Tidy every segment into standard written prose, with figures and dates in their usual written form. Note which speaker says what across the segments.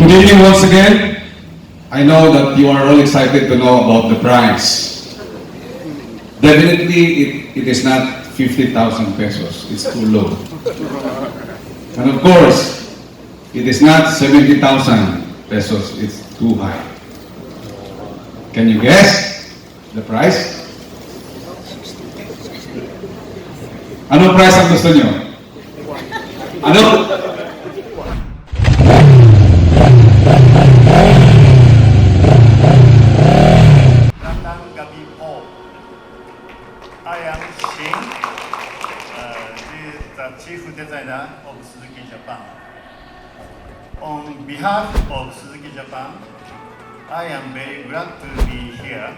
Speaker 1: Good evening once again. I know that you are all excited to know about the price. Definitely, it is not 50,000 pesos. It's too low. And of course, it is not 70,000 pesos. It's too high. Can you guess the price? Anong price ang gusto nyo? Ano?
Speaker 2: I am Shin, the Chief Designer of Suzuki Japan. On behalf of Suzuki Japan, I am very glad to be here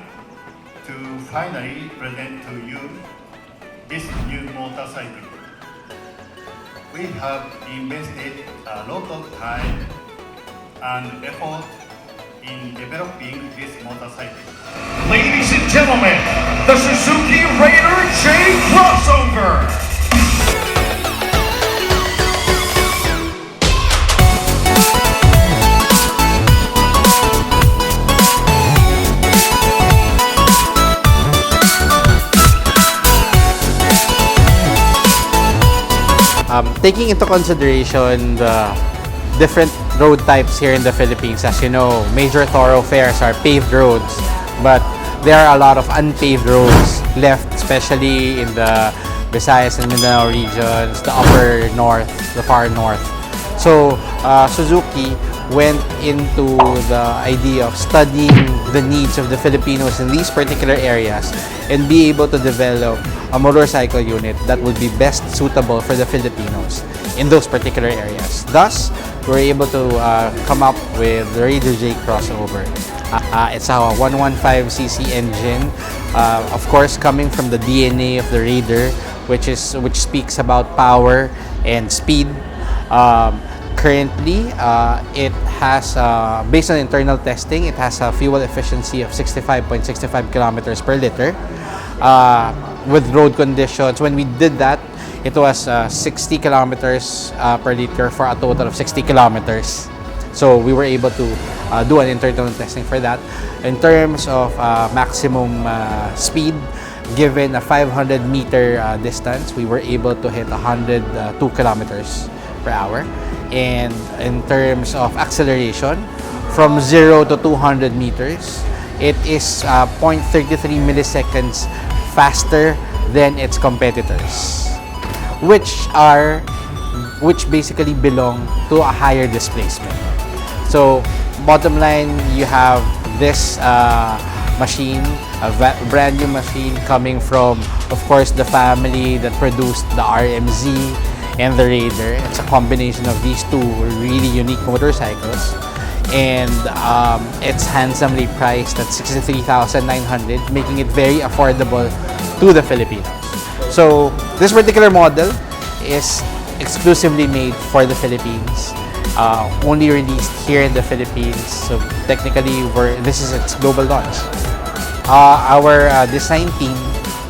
Speaker 2: to finally present to you this new motorcycle. We have invested a lot of time and effort in developing this motorcycle.
Speaker 3: Ladies and gentlemen, the Suzuki Raider J crossover.
Speaker 4: Taking into consideration the different road types here in the Philippines, as you know, major thoroughfares are paved roads, but there are a lot of unpaved roads left, especially in the Visayas and Mindanao regions, the upper north, the far north. So Suzuki went into the idea of studying the needs of the Filipinos in these particular areas and be able to develop a motorcycle unit that would be best suitable for the Filipinos in those particular areas. Thus, we're able to come up with the Raider J crossover. It's a 115cc engine, of course coming from the DNA of the Raider, which speaks about power and speed. Currently, it has, based on internal testing, it has a fuel efficiency of 65.65 kilometers per liter. With road conditions, when we did that, it was 60 kilometers per liter for a total of 60 kilometers. So we were able to do an internal testing for that. In terms of maximum speed, given a 500 meter distance, we were able to hit 102 kilometers per hour. And in terms of acceleration, from 0 to 200 meters, it is 0.33 milliseconds faster than its competitors, which basically belong to a higher displacement. So bottom line, you have this machine, a brand new machine coming from, of course, the family that produced the RMZ and the Raider. It's a combination of these two really unique motorcycles, and it's handsomely priced at 63,900, making it very affordable to the Filipinos. So this particular model is exclusively made for the Philippines, only released here in the Philippines. So technically, this is its global launch. Our design team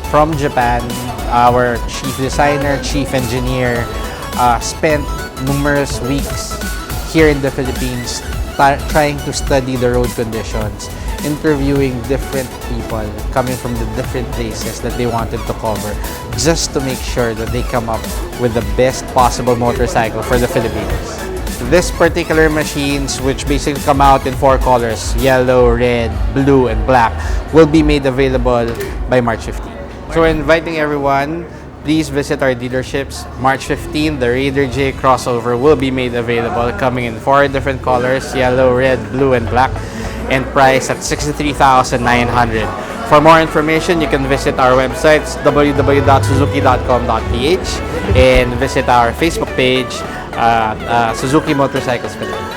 Speaker 4: from Japan, our chief designer, chief engineer, spent numerous weeks here in the Philippines trying to study the road conditions, interviewing different people coming from the different places that they wanted to cover, just to make sure that they come up with the best possible motorcycle for the Filipinos. This particular machines, which basically come out in 4 colors, yellow, red, blue, and black, will be made available by March 15. So we're inviting everyone, please visit our dealerships. March 15, the Raider J crossover will be made available, coming in 4 different colors, yellow, red, blue, and black, and priced at 63,900. For more information, you can visit our websites, www.suzuki.com.ph, and visit our Facebook page, Suzuki Motorcycles Philippines.